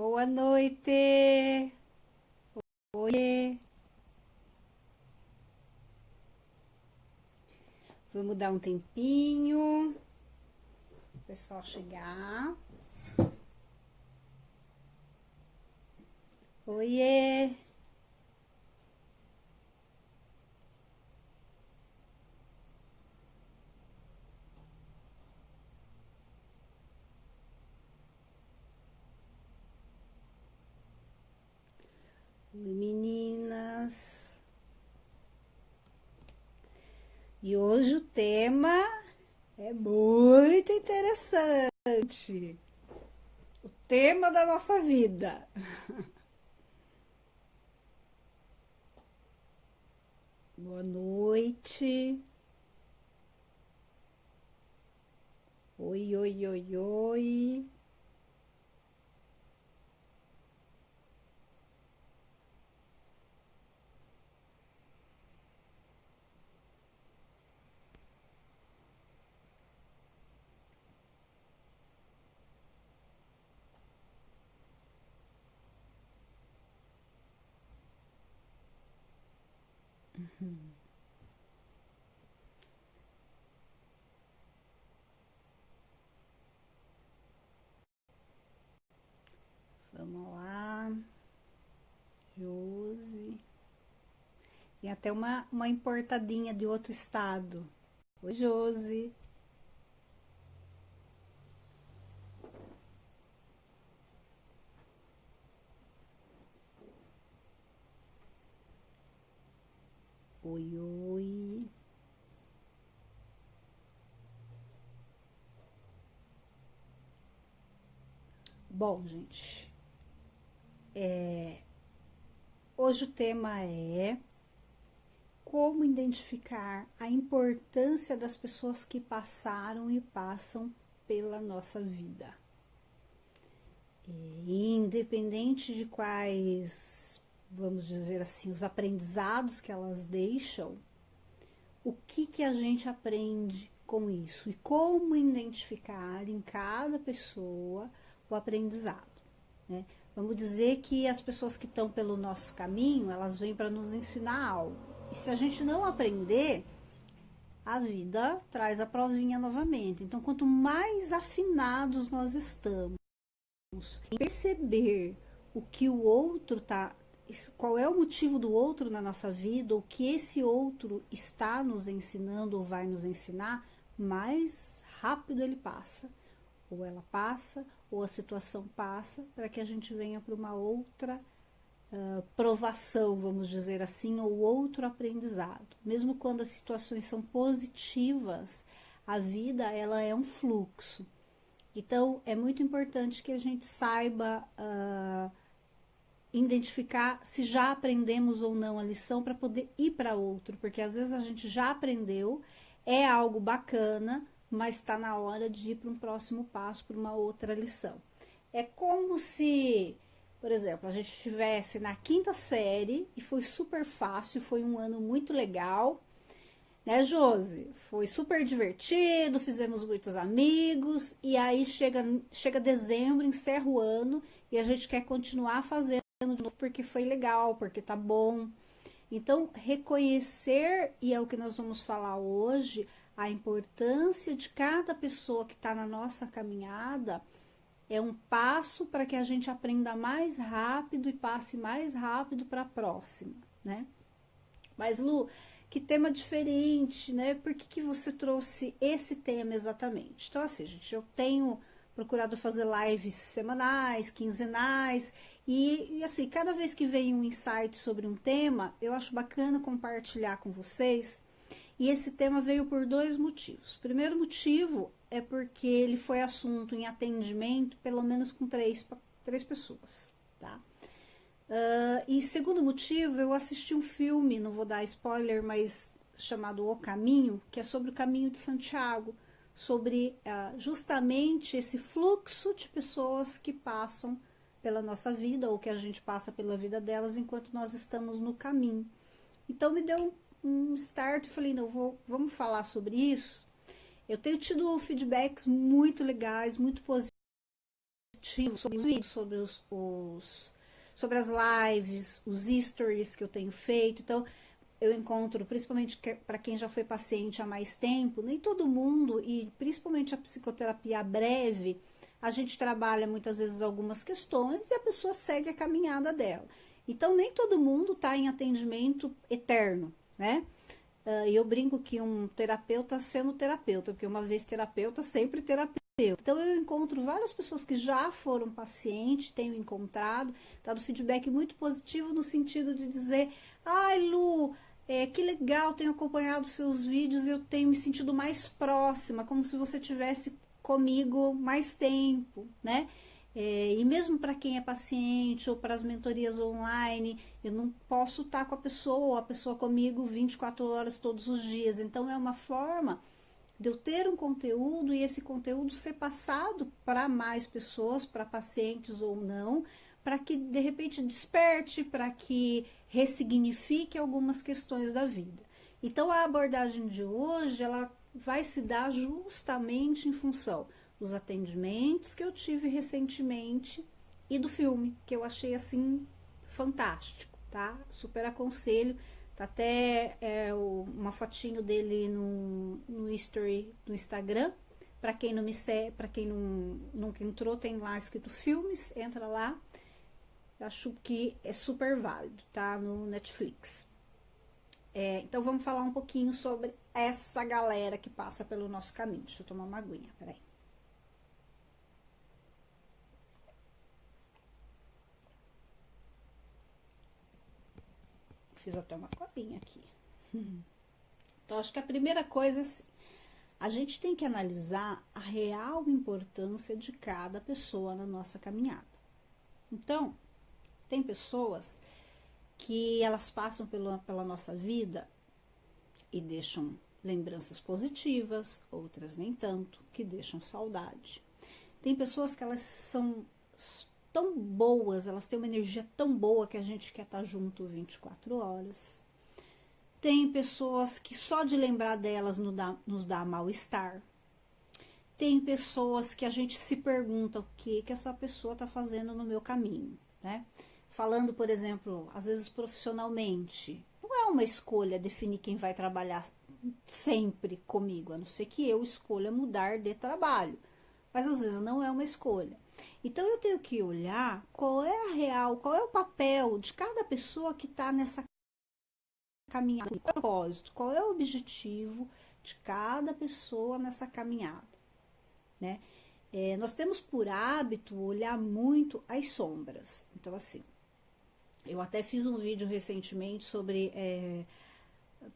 Boa noite. Oiê. Vamos dar um tempinho o pessoal chegar. Oiê. Oi, meninas. E hoje o tema é muito interessante. O tema da nossa vida. Boa noite. Oi, oi, oi, oi. Vamos lá. Josi. Tem até uma importadinha de outro estado. Oi, Josi. Oi, oi. Bom, gente, hoje o tema é como identificar a importância das pessoas que passaram e passam pela nossa vida. E independente de quais, vamos dizer assim, os aprendizados que elas deixam, o que a gente aprende com isso e como identificar em cada pessoa o aprendizado, né? Vamos dizer que as pessoas que estão pelo nosso caminho, elas vêm para nos ensinar algo. E se a gente não aprender, a vida traz a provinha novamente. Então, quanto mais afinados nós estamos em perceber o que o outro está, qual é o motivo do outro na nossa vida, o que esse outro está nos ensinando ou vai nos ensinar, mais rápido ele passa, ou ela passa, ou a situação passa, para que a gente venha para uma outra provação, vamos dizer assim, ou outro aprendizado. Mesmo quando as situações são positivas, a vida ela é um fluxo. Então, é muito importante que a gente saiba identificar se já aprendemos ou não a lição para poder ir para outro, porque às vezes a gente já aprendeu, é algo bacana, mas está na hora de ir para um próximo passo, para uma outra lição. É como se, por exemplo, a gente estivesse na quinta série e foi super fácil, foi um ano muito legal, né, Josi? Foi super divertido, fizemos muitos amigos, e aí chega dezembro, encerra o ano, e a gente quer continuar fazendo de novo porque foi legal, porque tá bom. Então, reconhecer, e é o que nós vamos falar hoje, a importância de cada pessoa que está na nossa caminhada é um passo para que a gente aprenda mais rápido e passe mais rápido para a próxima, né? Mas, Lu, que tema diferente, né? Por que você trouxe esse tema exatamente? Então, assim, gente, eu tenho procurado fazer lives semanais, quinzenais, e assim, cada vez que vem um insight sobre um tema, eu acho bacana compartilhar com vocês. E esse tema veio por dois motivos. O primeiro motivo é porque ele foi assunto em atendimento, pelo menos com três pessoas, tá? E segundo motivo, eu assisti um filme, não vou dar spoiler, mas chamado O Caminho, que é sobre o caminho de Santiago, sobre justamente esse fluxo de pessoas que passam pela nossa vida, ou que a gente passa pela vida delas enquanto nós estamos no caminho. Então me deu um start, falei, não, vamos falar sobre isso. Eu tenho tido feedbacks muito legais, muito positivos sobre os vídeos, sobre as lives, os stories que eu tenho feito. Então, eu encontro, principalmente para quem já foi paciente há mais tempo, nem todo mundo, e principalmente a psicoterapia breve, a gente trabalha muitas vezes algumas questões e a pessoa segue a caminhada dela. Então, nem todo mundo está em atendimento eterno, né? E eu brinco que um terapeuta sendo terapeuta, porque uma vez terapeuta, sempre terapeuta. Então, eu encontro várias pessoas que já foram pacientes, tenho encontrado, dado feedback muito positivo no sentido de dizer: ai, Lu, que legal, tenho acompanhado seus vídeos e eu tenho me sentido mais próxima, como se você tivesse comigo mais tempo, né? E mesmo para quem é paciente ou para as mentorias online, eu não posso estar com a pessoa comigo 24 horas todos os dias. Então, é uma forma de eu ter um conteúdo e esse conteúdo ser passado para mais pessoas, para pacientes ou não, para que de repente desperte, para que ressignifique algumas questões da vida. Então, a abordagem de hoje, ela vai se dar justamente em função dos atendimentos que eu tive recentemente e do filme, que eu achei assim fantástico, tá? Super aconselho. Tá até uma fotinho dele no history do Instagram. Para quem não me segue, para quem nunca entrou, tem lá escrito filmes, entra lá. Eu acho que é super válido, tá? No Netflix. Então vamos falar um pouquinho sobre essa galera que passa pelo nosso caminho. Deixa eu tomar uma aguinha, peraí. Fiz até uma copinha aqui. Então, acho que a primeira coisa é assim, a gente tem que analisar a real importância de cada pessoa na nossa caminhada. Então, tem pessoas que elas passam pela nossa vida e deixam lembranças positivas, outras nem tanto, que deixam saudade. Tem pessoas que elas são tão boas, elas têm uma energia tão boa que a gente quer estar junto 24 horas. Tem pessoas que só de lembrar delas nos dá mal-estar. Tem pessoas que a gente se pergunta o que essa pessoa está fazendo no meu caminho, né? Falando, por exemplo, às vezes profissionalmente, não é uma escolha definir quem vai trabalhar sempre comigo, a não ser que eu escolha mudar de trabalho. Mas às vezes não é uma escolha. Então eu tenho que olhar qual é a real, qual é o papel de cada pessoa que está nessa caminhada, qual é o propósito, qual é o objetivo de cada pessoa nessa caminhada, né? Nós temos por hábito olhar muito as sombras. Então, assim, eu até fiz um vídeo recentemente sobre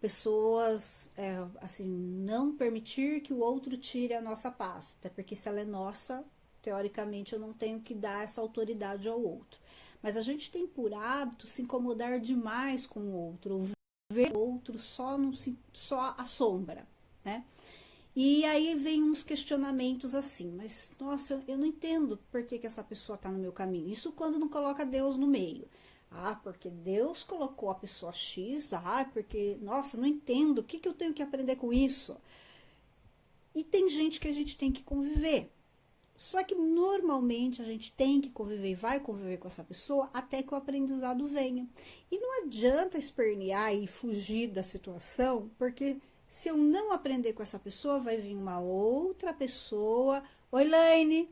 pessoas, assim, não permitir que o outro tire a nossa paz, até porque se ela é nossa, teoricamente eu não tenho que dar essa autoridade ao outro. Mas a gente tem por hábito se incomodar demais com o outro, ver o outro só a sombra, né? E aí vem uns questionamentos assim, mas nossa, eu não entendo por que essa pessoa está no meu caminho. Isso quando não coloca Deus no meio. Ah, porque Deus colocou a pessoa X, porque, nossa, não entendo, o que eu tenho que aprender com isso? E tem gente que a gente tem que conviver. Só que normalmente a gente tem que conviver e vai conviver com essa pessoa até que o aprendizado venha. E não adianta espernear e fugir da situação, porque se eu não aprender com essa pessoa, vai vir uma outra pessoa. Oi, Laine!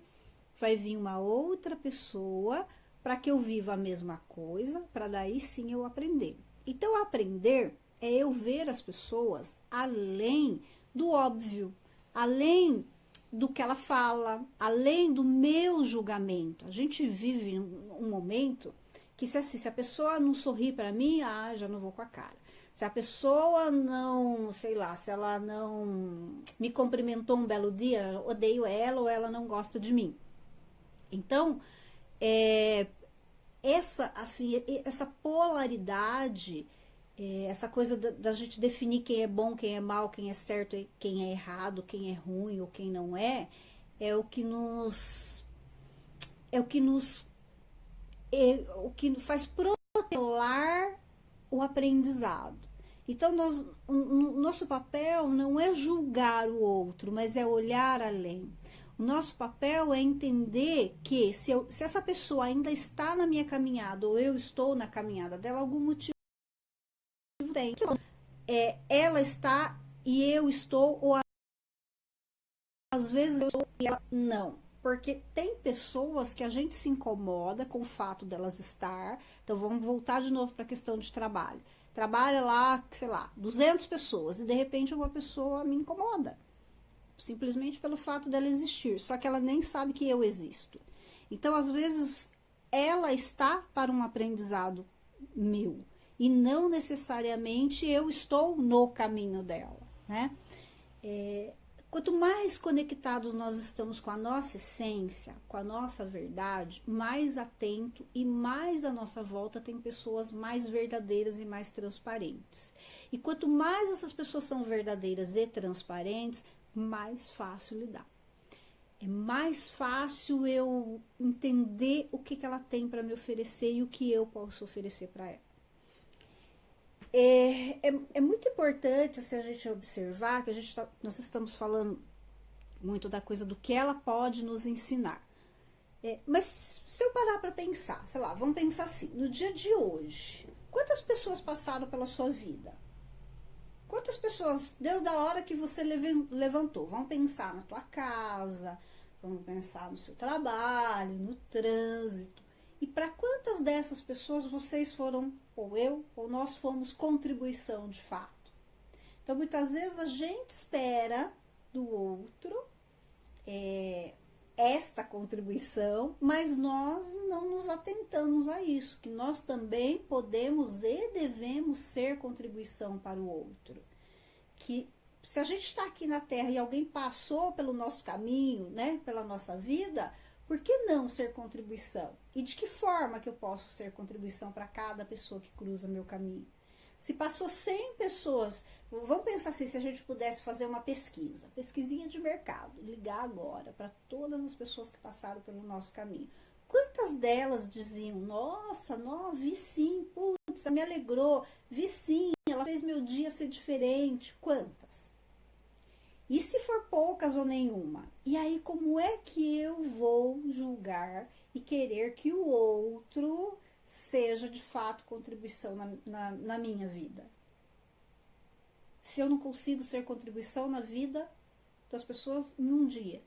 Vai vir uma outra pessoa para que eu viva a mesma coisa, para daí sim eu aprender. Então, aprender é eu ver as pessoas além do óbvio, além do que ela fala, além do meu julgamento. A gente vive um momento que se a pessoa não sorrir para mim, já não vou com a cara. Se a pessoa não, sei lá, se ela não me cumprimentou um belo dia, odeio ela ou ela não gosta de mim. Então, essa polaridade, essa coisa da gente definir quem é bom, quem é mal, quem é certo, quem é errado, quem é ruim ou quem não é o que faz protelar o aprendizado. Então, o nosso papel não é julgar o outro, mas é olhar além. O nosso papel é entender que se essa pessoa ainda está na minha caminhada, ou eu estou na caminhada dela, algum motivo tem. Ela está e eu estou, ou às vezes eu estou e ela não. Porque tem pessoas que a gente se incomoda com o fato delas estar. Então vamos voltar de novo para a questão de trabalho. Trabalha lá, sei lá, 200 pessoas e de repente uma pessoa me incomoda. Simplesmente pelo fato dela existir. Só que ela nem sabe que eu existo. Então, às vezes, ela está para um aprendizado meu. E não necessariamente eu estou no caminho dela, né? Quanto mais conectados nós estamos com a nossa essência, com a nossa verdade, mais atento e mais à nossa volta tem pessoas mais verdadeiras e mais transparentes. E quanto mais essas pessoas são verdadeiras e transparentes, mais fácil lidar. É mais fácil eu entender o que ela tem para me oferecer e o que eu posso oferecer para ela. É muito importante assim, a gente observar que nós estamos falando muito da coisa do que ela pode nos ensinar. Mas se eu parar para pensar, sei lá, vamos pensar assim, no dia de hoje, quantas pessoas passaram pela sua vida? Quantas pessoas, desde a hora que você levantou, vamos pensar na tua casa, vamos pensar no seu trabalho, no trânsito. E para quantas dessas pessoas vocês foram, ou eu, ou nós fomos contribuição de fato? Então, muitas vezes a gente espera do outro esta contribuição, mas nós não nos atentamos a isso, que nós também podemos e devemos ser contribuição para o outro. Que se a gente está aqui na Terra e alguém passou pelo nosso caminho, né, pela nossa vida, por que não ser contribuição? E de que forma que eu posso ser contribuição para cada pessoa que cruza meu caminho? Se passou 100 pessoas, vamos pensar assim, se a gente pudesse fazer uma pesquisinha de mercado, ligar agora para todas as pessoas que passaram pelo nosso caminho. Quantas delas diziam, nossa, não, vi sim, putz, me alegrou, vi sim, ela fez meu dia ser diferente. Quantas? E se for poucas ou nenhuma? E aí como é que eu vou julgar e querer que o outro seja de fato contribuição na minha vida? Se eu não consigo ser contribuição na vida das pessoas em um dia,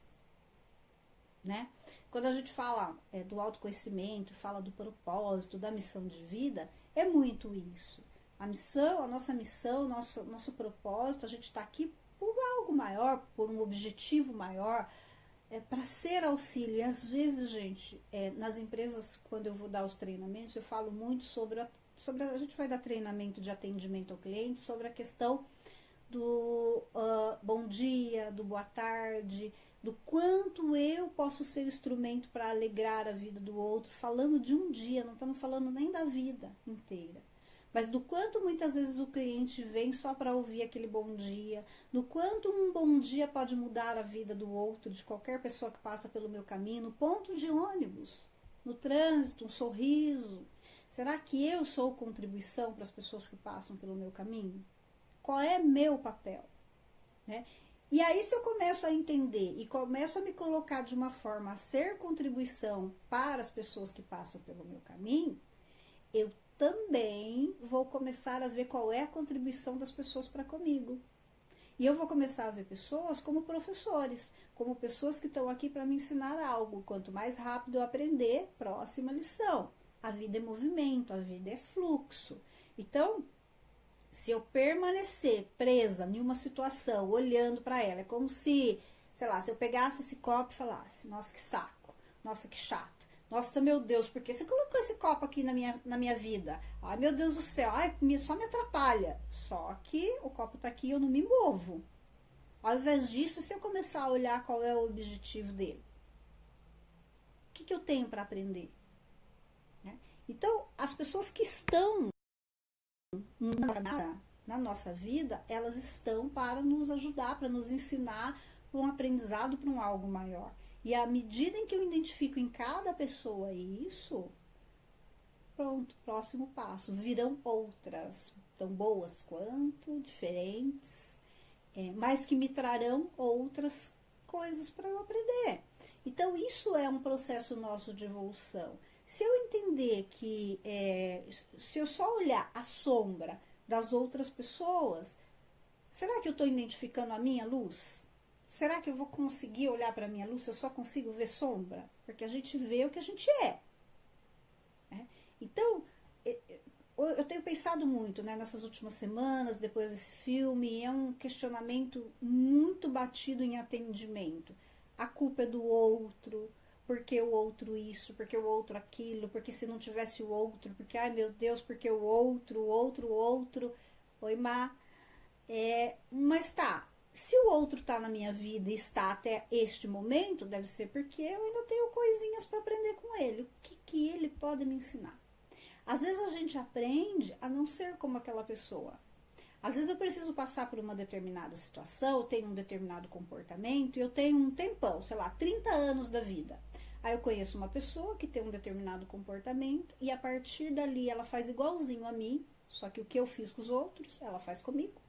né? Quando a gente fala do autoconhecimento, fala do propósito, da missão de vida, é muito isso. A missão, a nossa missão, nosso propósito, a gente está aqui por algo maior, por um objetivo maior, para ser auxílio. E às vezes, gente, nas empresas, quando eu vou dar os treinamentos, eu falo muito sobre a gente vai dar treinamento de atendimento ao cliente, sobre a questão do bom dia, do boa tarde, do quanto eu posso ser instrumento para alegrar a vida do outro, falando de um dia, não estamos falando nem da vida inteira. Mas do quanto muitas vezes o cliente vem só para ouvir aquele bom dia, do quanto um bom dia pode mudar a vida do outro, de qualquer pessoa que passa pelo meu caminho, no ponto de ônibus, no trânsito, um sorriso. Será que eu sou contribuição para as pessoas que passam pelo meu caminho? Qual é meu papel? Né? E aí, se eu começo a entender e começo a me colocar de uma forma a ser contribuição para as pessoas que passam pelo meu caminho, eu também vou começar a ver qual é a contribuição das pessoas para comigo. E eu vou começar a ver pessoas como professores, como pessoas que estão aqui para me ensinar algo. Quanto mais rápido eu aprender, próxima lição. A vida é movimento, a vida é fluxo. Então, se eu permanecer presa em uma situação, olhando para ela, é como se, sei lá, se eu pegasse esse copo e falasse, nossa, que saco, nossa, que chato. Nossa, meu Deus, por que você colocou esse copo aqui na minha vida? Ai, meu Deus do céu, ai, só me atrapalha. Só que o copo tá aqui e eu não me movo. Ao invés disso, se eu começar a olhar qual é o objetivo dele, o que eu tenho para aprender? Né? Então, as pessoas que estão na nossa vida, elas estão para nos ajudar, para nos ensinar para um aprendizado, para um algo maior. E à medida em que eu identifico em cada pessoa isso, pronto, próximo passo. Virão outras, tão boas quanto, diferentes, mas que me trarão outras coisas para eu aprender. Então, isso é um processo nosso de evolução. Se eu entender que, se eu só olhar a sombra das outras pessoas, será que eu estou identificando a minha luz? Será que eu vou conseguir olhar para a minha luz se eu só consigo ver sombra? Porque a gente vê o que a gente é. Né? Então, eu tenho pensado muito, né, nessas últimas semanas, depois desse filme, é um questionamento muito batido em atendimento. A culpa é do outro, porque o outro isso, porque o outro aquilo, porque se não tivesse o outro, porque, ai meu Deus, porque o outro, o outro, o outro. Oi, Má. Mas tá, se o outro tá na minha vida e está até este momento, deve ser porque eu ainda tenho coisinhas para aprender com ele. O que ele pode me ensinar? Às vezes a gente aprende a não ser como aquela pessoa. Às vezes eu preciso passar por uma determinada situação, eu tenho um determinado comportamento e eu tenho um tempão, sei lá, 30 anos da vida. Aí eu conheço uma pessoa que tem um determinado comportamento e a partir dali ela faz igualzinho a mim, só que o que eu fiz com os outros, ela faz comigo.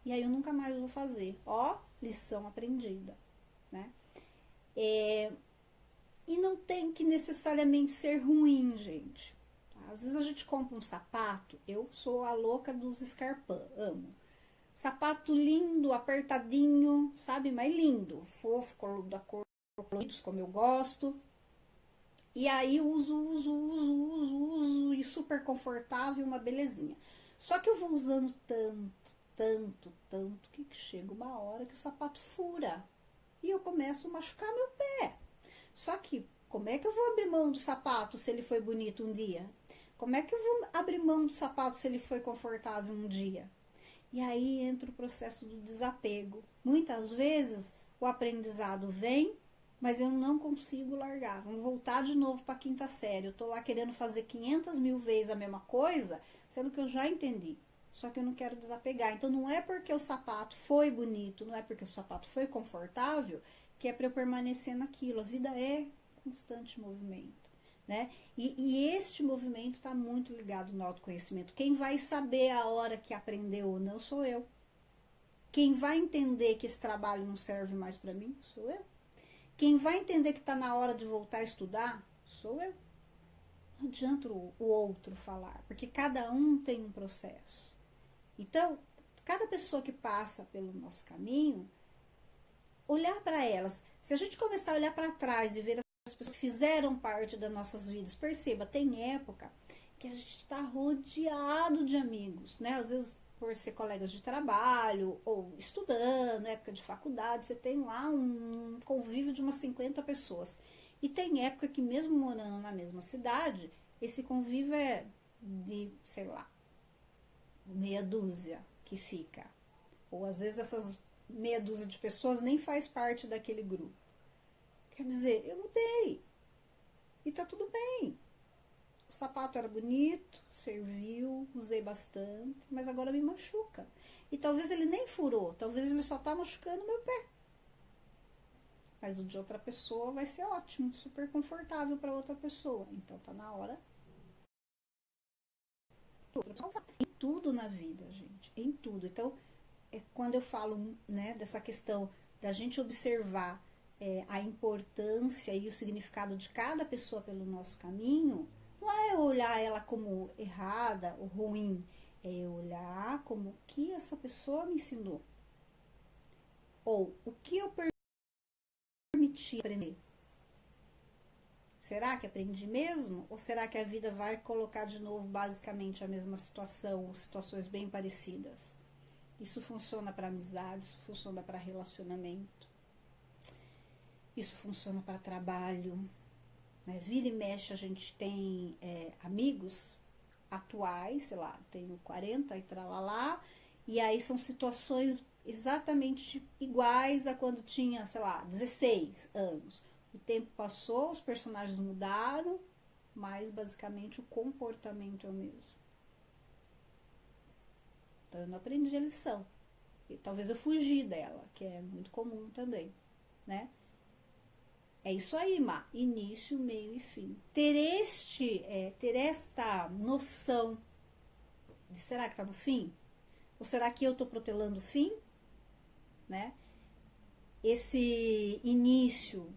E aí eu nunca mais vou fazer. Ó, lição aprendida, né? E não tem que necessariamente ser ruim, gente. Às vezes a gente compra um sapato, eu sou a louca dos Scarpan, amo. Sapato lindo, apertadinho, sabe? Mas lindo, fofo, da cor coloridos como eu gosto. E aí uso, e super confortável, uma belezinha. Só que eu vou usando tanto, que chega uma hora que o sapato fura. E eu começo a machucar meu pé. Só que, como é que eu vou abrir mão do sapato se ele foi bonito um dia? Como é que eu vou abrir mão do sapato se ele foi confortável um dia? E aí entra o processo do desapego. Muitas vezes o aprendizado vem, mas eu não consigo largar. Vamos voltar de novo para a quinta série. Eu estou lá querendo fazer 500 mil vezes a mesma coisa, sendo que eu já entendi. Só que eu não quero desapegar. Então não é porque o sapato foi bonito, não é porque o sapato foi confortável, que é para eu permanecer naquilo. A vida é constante movimento. Né? E este movimento está muito ligado no autoconhecimento. Quem vai saber a hora que aprendeu ou não sou eu. Quem vai entender que esse trabalho não serve mais para mim sou eu. Quem vai entender que está na hora de voltar a estudar sou eu. Não adianta o outro falar, porque cada um tem um processo. Então, cada pessoa que passa pelo nosso caminho, olhar para elas. Se a gente começar a olhar para trás e ver as pessoas que fizeram parte das nossas vidas, perceba, tem época que a gente está rodeado de amigos, né? Às vezes por ser colegas de trabalho ou estudando, época de faculdade, você tem lá um convívio de umas 50 pessoas. E tem época que mesmo morando na mesma cidade, esse convívio é de, sei lá, meia dúzia que fica. Ou às vezes essas meia dúzia de pessoas nem faz parte daquele grupo. Quer dizer, eu mudei. E tá tudo bem. O sapato era bonito, serviu, usei bastante, mas agora me machuca. E talvez ele nem furou, talvez ele só tá machucando meu pé. Mas o de outra pessoa vai ser ótimo, super confortável para outra pessoa. Então tá na hora. Em tudo na vida, gente, em tudo. Então, quando eu falo, né, dessa questão da gente observar a importância e o significado de cada pessoa pelo nosso caminho, não é olhar ela como errada ou ruim, é olhar como o que essa pessoa me ensinou. Ou o que eu permiti aprender. Será que aprendi mesmo? Ou será que a vida vai colocar de novo basicamente a mesma situação, ou situações bem parecidas? Isso funciona para amizade, isso funciona para relacionamento, isso funciona para trabalho. Né? Vira e mexe, a gente tem amigos atuais, sei lá, tenho 40 e tralalá, e aí são situações exatamente iguais a quando tinha, sei lá, 16 anos. O tempo passou, os personagens mudaram, mas basicamente o comportamento é o mesmo. Então eu não aprendi a lição. E talvez eu fugi dela, que é muito comum também, né? É isso aí, Má. Início, meio e fim. Ter esta noção de será que tá no fim? Ou será que eu tô protelando o fim? Né? esse início.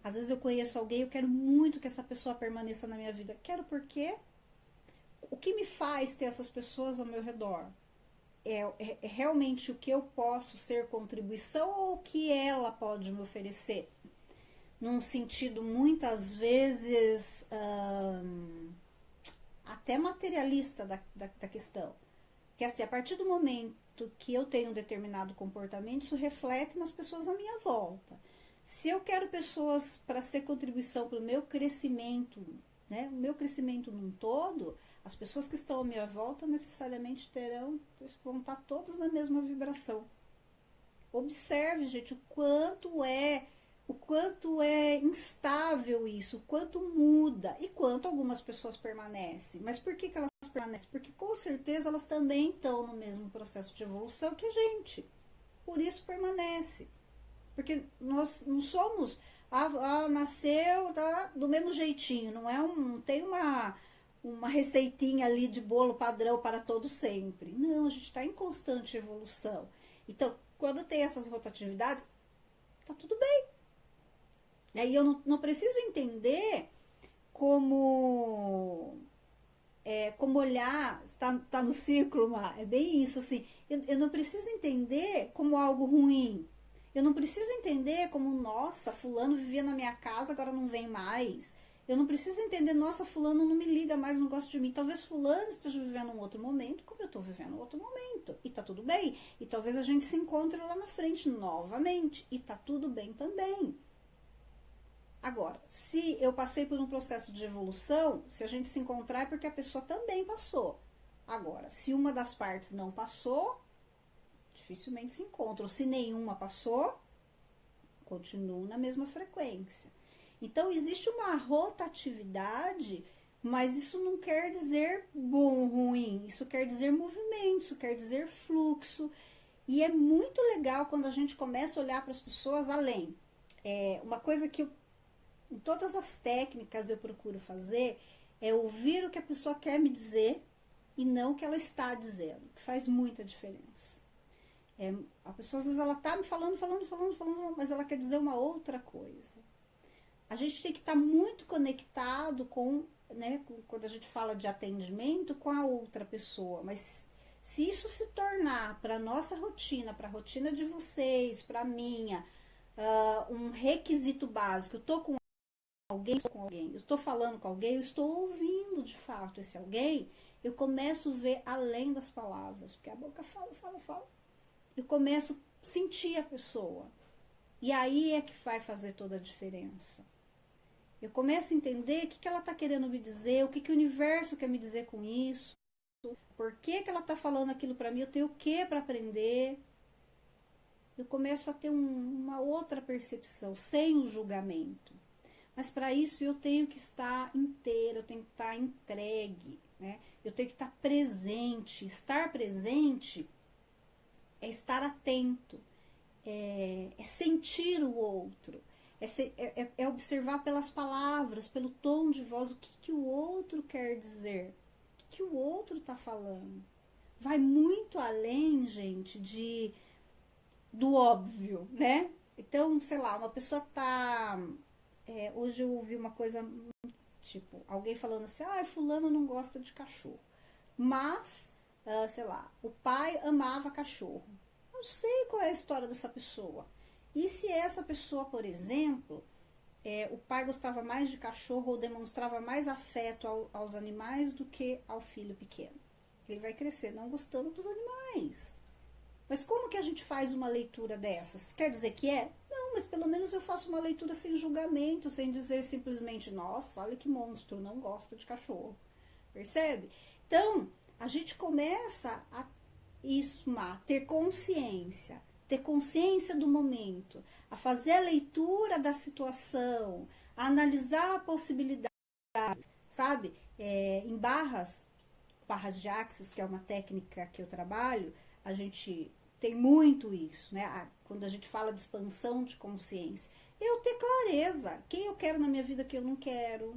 Às vezes eu conheço alguém, eu quero muito que essa pessoa permaneça na minha vida. Quero porque o que me faz ter essas pessoas ao meu redor? É realmente o que eu posso ser contribuição ou o que ela pode me oferecer? Num sentido muitas vezes até materialista da questão. Que assim, a partir do momento que eu tenho um determinado comportamento, isso reflete nas pessoas à minha volta. Se eu quero pessoas para ser contribuição para o meu crescimento, né, o meu crescimento num todo, as pessoas que estão à minha volta necessariamente vão estar todas na mesma vibração. Observe, gente, o quanto é instável isso, o quanto muda e quanto algumas pessoas permanecem. Mas por que elas permanecem? Porque com certeza elas também estão no mesmo processo de evolução que a gente. Por isso permanece. Porque nós não somos nasceu do mesmo jeitinho, não tem uma receitinha ali de bolo padrão para todo sempre. Não, a gente está em constante evolução. Então, quando tem essas rotatividades, tá tudo bem. E aí eu não preciso entender como como olhar, tá no círculo, é bem isso, assim, eu não preciso entender como algo ruim, eu não preciso entender como, nossa, fulano vivia na minha casa, agora não vem mais, eu não preciso entender, nossa, fulano não me liga mais, não gosta de mim, talvez fulano esteja vivendo um outro momento, como eu estou vivendo um outro momento, e tá tudo bem, e talvez a gente se encontre lá na frente novamente, e tá tudo bem também. Agora, se eu passei por um processo de evolução, se a gente se encontrar é porque a pessoa também passou. Agora, se uma das partes não passou, dificilmente se encontra. Ou se nenhuma passou, continuam na mesma frequência. Então, existe uma rotatividade, mas isso não quer dizer bom ou ruim. Isso quer dizer movimento, isso quer dizer fluxo. E é muito legal quando a gente começa a olhar para as pessoas além. Uma coisa que em todas as técnicas eu procuro fazer é ouvir o que a pessoa quer me dizer e não o que ela está dizendo, que faz muita diferença. A pessoa às vezes ela está me falando, mas ela quer dizer uma outra coisa. A gente tem que estar muito conectado quando a gente fala de atendimento, com a outra pessoa, mas se isso se tornar para a nossa rotina, para a rotina de vocês, para a minha, um requisito básico, eu estou com alguém, eu estou falando com alguém, eu estou ouvindo de fato esse alguém, eu começo a ver além das palavras, porque a boca fala, eu começo a sentir a pessoa, e aí é que vai fazer toda a diferença. Eu começo a entender o que ela está querendo me dizer, o que o universo quer me dizer com isso, por que ela está falando aquilo para mim, eu tenho o que para aprender. Eu começo a ter uma outra percepção, sem o julgamento. Mas para isso eu tenho que estar inteira, eu tenho que estar entregue, né? Eu tenho que estar presente. Estar presente é estar atento, é sentir o outro, é observar pelas palavras, pelo tom de voz, o que o outro quer dizer, o que o outro está falando. Vai muito além, gente, do óbvio, né? Então, sei lá, uma pessoa tá. Hoje eu ouvi uma coisa tipo, alguém falando assim, fulano não gosta de cachorro. Mas, sei lá, o pai amava cachorro. Eu sei qual é a história dessa pessoa. E se essa pessoa, por exemplo, o pai gostava mais de cachorro ou demonstrava mais afeto aos animais do que ao filho pequeno? Ele vai crescer não gostando dos animais. Mas como que a gente faz uma leitura dessas? Quer dizer que Não, mas pelo menos eu faço uma leitura sem julgamento, sem dizer simplesmente, nossa, olha que monstro, não gosta de cachorro. Percebe? Então, a gente começa a ter consciência do momento, a fazer a leitura da situação, a analisar a possibilidade, sabe? Em barras de axis, que é uma técnica que eu trabalho, a gente tem muito isso, né? Quando a gente fala de expansão de consciência, eu ter clareza, quem eu quero na minha vida, quem eu não quero.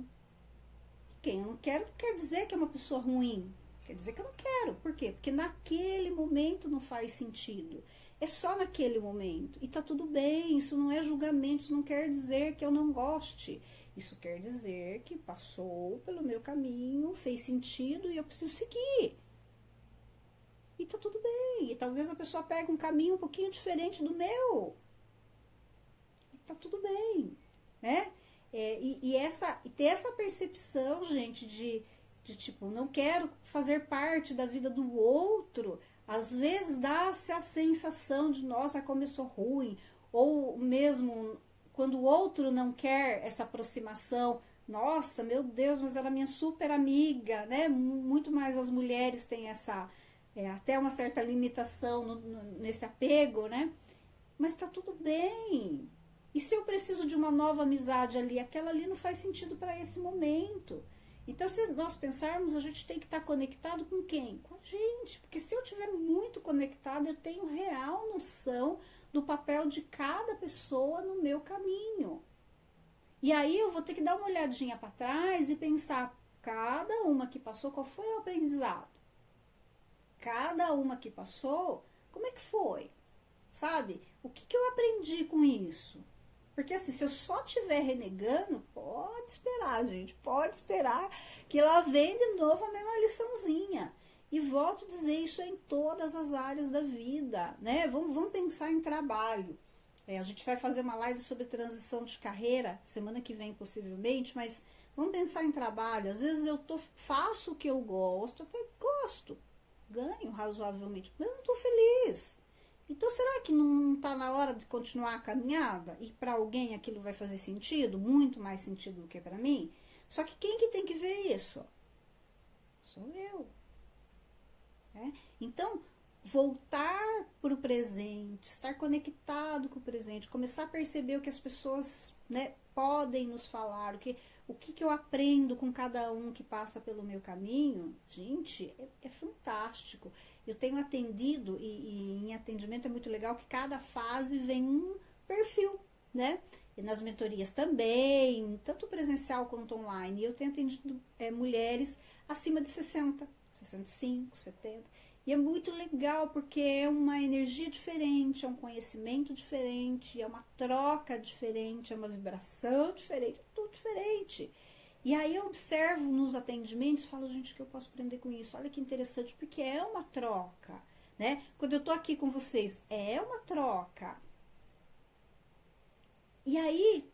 Quem eu não quero não quer dizer que é uma pessoa ruim, quer dizer que eu não quero. Por quê? Porque naquele momento não faz sentido. é só naquele momento. E tá tudo bem, isso não é julgamento, isso não quer dizer que eu não goste. Isso quer dizer que passou pelo meu caminho, fez sentido e eu preciso seguir. E tá tudo bem. E talvez a pessoa pegue um caminho um pouquinho diferente do meu. E tá tudo bem, né? E ter essa percepção, gente, de tipo, não quero fazer parte da vida do outro. Às vezes dá-se a sensação de, nossa, começou ruim. Ou mesmo quando o outro não quer essa aproximação, nossa, meu Deus, mas era minha super amiga, né? Muito mais as mulheres têm essa, até uma certa limitação nesse apego, né? Mas tá tudo bem. E se eu preciso de uma nova amizade ali, aquela ali não faz sentido para esse momento. Então, se nós pensarmos, a gente tem que estar conectado com quem? Com a gente. Porque se eu estiver muito conectado, eu tenho real noção do papel de cada pessoa no meu caminho. E aí eu vou ter que dar uma olhadinha para trás e pensar, cada uma que passou, qual foi o aprendizado? Cada uma que passou, como é que foi? Sabe? O que eu aprendi com isso? Porque assim, se eu só estiver renegando, pode esperar, gente. Pode esperar que lá vem de novo a mesma liçãozinha. E volto a dizer, isso é em todas as áreas da vida, né? Vamos pensar em trabalho. A gente vai fazer uma live sobre transição de carreira, semana que vem possivelmente, mas vamos pensar em trabalho. Às vezes faço o que eu gosto, até gosto, ganho razoavelmente, mas eu não estou feliz. Então, será que não está na hora de continuar a caminhada? E para alguém aquilo vai fazer sentido? Muito mais sentido do que para mim? Só que quem que tem que ver isso? Sou eu. Né? Então, voltar para o presente, estar conectado com o presente, começar a perceber o que as pessoas, né, podem nos falar, o que eu aprendo com cada um que passa pelo meu caminho, gente, é fantástico. Eu tenho atendido, e em atendimento é muito legal que cada fase vem um perfil, né? E nas mentorias também, tanto presencial quanto online. Eu tenho atendido mulheres acima de 60, 65, 70. E é muito legal porque é uma energia diferente, é um conhecimento diferente, é uma troca diferente, é uma vibração diferente, é tudo diferente. E aí eu observo nos atendimentos e falo, gente, que eu posso aprender com isso? Olha que interessante, porque é uma troca, né? Quando eu tô aqui com vocês, é uma troca. E aí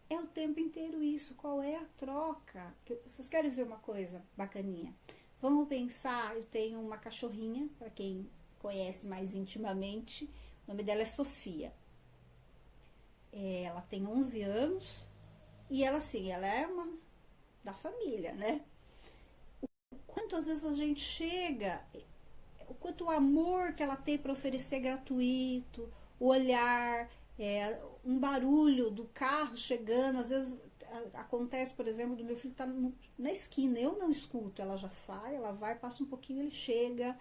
é o tempo inteiro isso. Qual é a troca? Vocês querem ver uma coisa bacaninha? Vamos pensar, eu tenho uma cachorrinha, para quem conhece mais intimamente, o nome dela é Sofia. Ela tem 11 anos e ela, assim, ela é uma da família, né? O quanto às vezes a gente chega, o quanto o amor que ela tem para oferecer gratuito, o olhar, um barulho do carro chegando, às vezes acontece, por exemplo, do meu filho estar na esquina, eu não escuto, ela já sai, ela vai, passa um pouquinho, ele chega,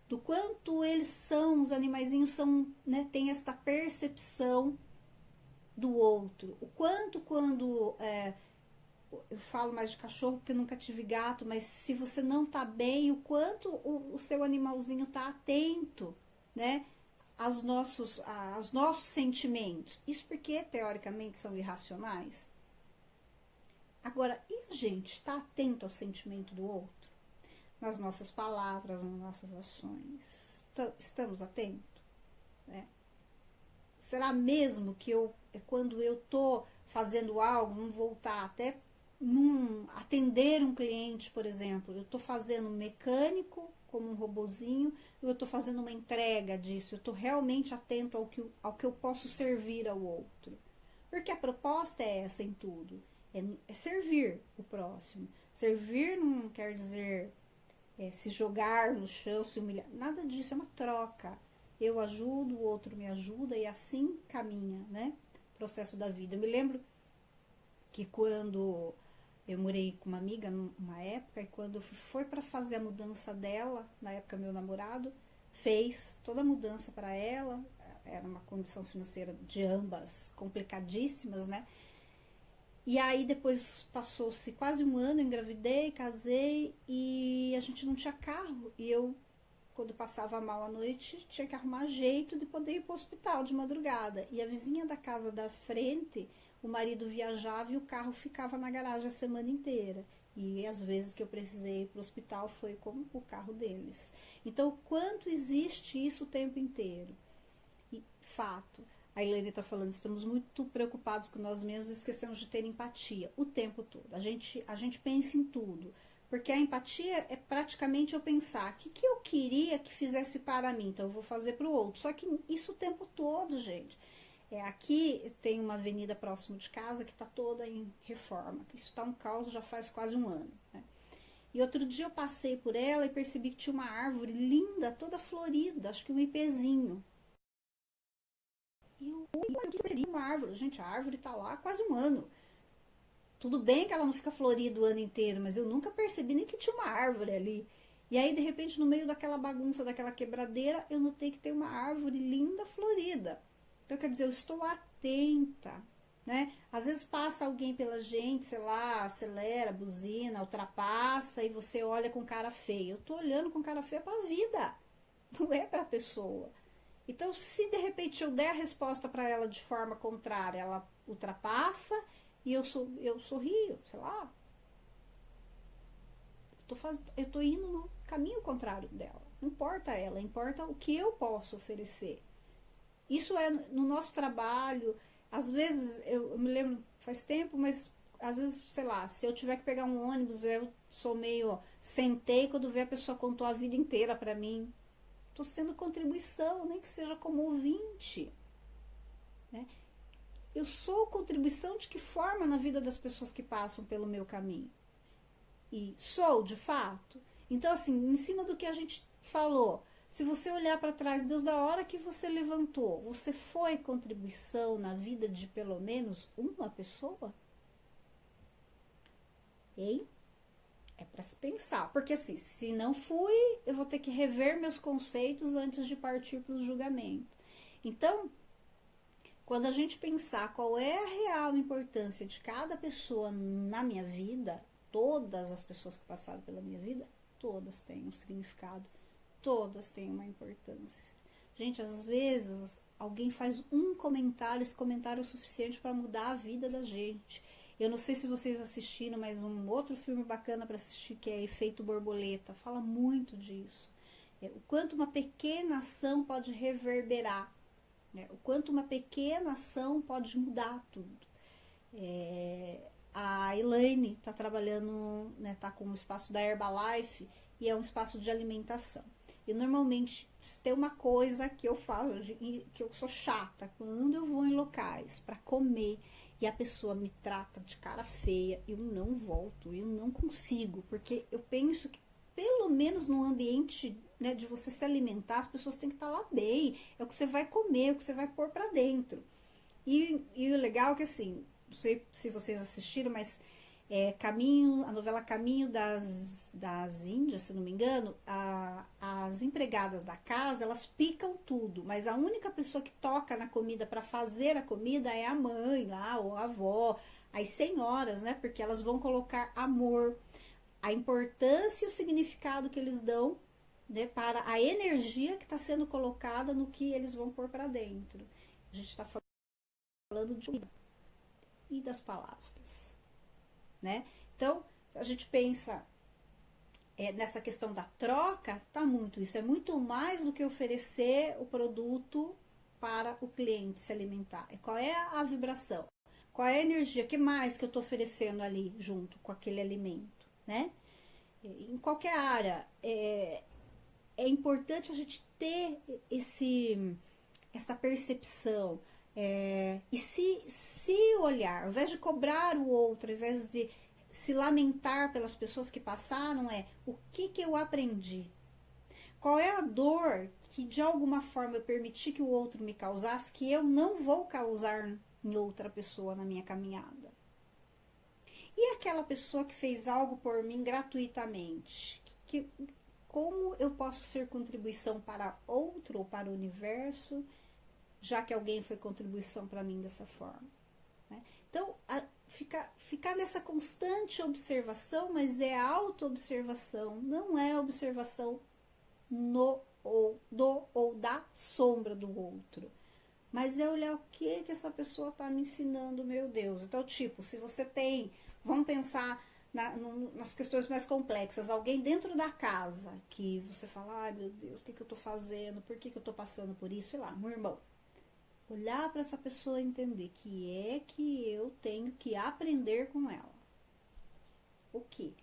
do quanto eles são, os animaizinhos são, né, tem esta percepção do outro, o quanto quando eu falo mais de cachorro porque eu nunca tive gato, mas se você não tá bem, o quanto o seu animalzinho tá atento, né, aos nossos sentimentos. Isso porque, teoricamente, são irracionais. Agora, e a gente está atento ao sentimento do outro? Nas nossas palavras, nas nossas ações? Estamos atentos? Né? Será mesmo que quando eu estou fazendo algo, vamos voltar até atender um cliente, por exemplo, eu estou fazendo mecânico, como um robozinho, eu estou fazendo uma entrega disso, eu estou realmente atento ao que eu posso servir ao outro. Porque a proposta é essa em tudo, é servir o próximo. Servir não quer dizer se jogar no chão, se humilhar, nada disso, é uma troca. Eu ajudo, o outro me ajuda e assim caminha, né? O processo da vida. Eu me lembro que quando eu morei com uma amiga numa época, e quando foi para fazer a mudança dela, na época meu namorado fez toda a mudança para ela, era uma condição financeira de ambas complicadíssimas, né? E aí depois passou-se quase um ano, engravidei, casei e a gente não tinha carro. E eu quando passava mal à noite, tinha que arrumar jeito de poder ir para o hospital de madrugada. E a vizinha da casa da frente, o marido viajava e o carro ficava na garagem a semana inteira. E as vezes que eu precisei ir para o hospital foi com o carro deles. Então, quanto existe isso o tempo inteiro? E, fato, a Elaine está falando, estamos muito preocupados com nós mesmos e esquecemos de ter empatia o tempo todo. A gente pensa em tudo. Porque a empatia é praticamente eu pensar o que eu queria que fizesse para mim, então eu vou fazer para o outro. Só que isso o tempo todo, gente. Aqui tem uma avenida próximo de casa que está toda em reforma. Isso está um caos já faz quase um ano. Né? E outro dia eu passei por ela e percebi que tinha uma árvore linda, toda florida, acho que um ipezinho. E eu percebi uma árvore. Gente, a árvore está lá há quase um ano. Tudo bem que ela não fica florida o ano inteiro, mas eu nunca percebi nem que tinha uma árvore ali. E aí, de repente, no meio daquela bagunça, daquela quebradeira, eu notei que tem uma árvore linda, florida. Então, quer dizer, eu estou atenta, né? Às vezes passa alguém pela gente, sei lá, acelera, buzina, ultrapassa e você olha com cara feia. Eu tô olhando com cara feia pra vida, não é pra pessoa. Então, se de repente eu der a resposta para ela de forma contrária, ela ultrapassa e eu sorrio, sei lá. Eu tô indo no caminho contrário dela. Não importa ela, importa o que eu posso oferecer. Isso é no nosso trabalho. Às vezes, eu me lembro, faz tempo, mas às vezes, sei lá, se eu tiver que pegar um ônibus, eu sou meio, sentei quando vê a pessoa contou a vida inteira para mim. Tô sendo contribuição, nem que seja como ouvinte. Né? Eu sou contribuição de que forma na vida das pessoas que passam pelo meu caminho? E sou, de fato? Então, assim, em cima do que a gente falou, se você olhar para trás, Deus, da hora que você levantou, você foi contribuição na vida de pelo menos uma pessoa? Hein? É para se pensar. Porque, assim, se não fui, eu vou ter que rever meus conceitos antes de partir para o julgamento. Então, quando a gente pensar qual é a real importância de cada pessoa na minha vida, todas as pessoas que passaram pela minha vida, todas têm um significado, todas têm uma importância. Gente, às vezes alguém faz um comentário, esse comentário é o suficiente para mudar a vida da gente. Eu não sei se vocês assistiram, mas um outro filme bacana para assistir que é Efeito Borboleta, fala muito disso. O quanto uma pequena ação pode reverberar. Né? O quanto uma pequena ação pode mudar tudo. A Elaine está trabalhando, né, tá com o espaço da Herbalife e é um espaço de alimentação. E normalmente, se tem uma coisa que eu falo, que eu sou chata, quando eu vou em locais para comer e a pessoa me trata de cara feia, eu não volto, eu não consigo, porque eu penso que pelo menos no ambiente, né, de você se alimentar, as pessoas têm que estar lá bem, é o que você vai comer, é o que você vai pôr para dentro. E o legal é que, assim, não sei se vocês assistiram, mas a novela Caminho das Índias, se não me engano, as empregadas da casa, elas picam tudo, mas a única pessoa que toca na comida para fazer a comida é a mãe lá, ou a avó, as senhoras, né? Porque elas vão colocar amor, a importância e o significado que eles dão, né, para a energia que está sendo colocada no que eles vão pôr para dentro. A gente está falando de vida e das palavras, né? Então, a gente pensa nessa questão da troca, tá muito isso. É muito mais do que oferecer o produto para o cliente se alimentar. Qual é a vibração? Qual é a energia? O que mais que eu estou oferecendo ali junto com aquele alimento, né? Em qualquer área, é importante a gente ter essa percepção. E se olhar, ao invés de cobrar o outro, ao invés de se lamentar pelas pessoas que passaram, o que eu aprendi? Qual é a dor que de alguma forma eu permiti que o outro me causasse, que eu não vou causar em outra pessoa na minha caminhada? E aquela pessoa que fez algo por mim gratuitamente? Como eu posso ser contribuição para outro ou para o universo, já que alguém foi contribuição para mim dessa forma? Né? Então, ficar nessa constante observação, mas é auto-observação, não é observação no ou da sombra do outro. Mas é olhar o que essa pessoa está me ensinando, meu Deus. Então, tipo, se você tem, vamos pensar nas questões mais complexas, alguém dentro da casa que você fala, ai meu Deus, o que eu tô fazendo, por que eu tô passando por isso, sei lá, um irmão. Olhar para essa pessoa e entender que eu tenho que aprender com ela. O que?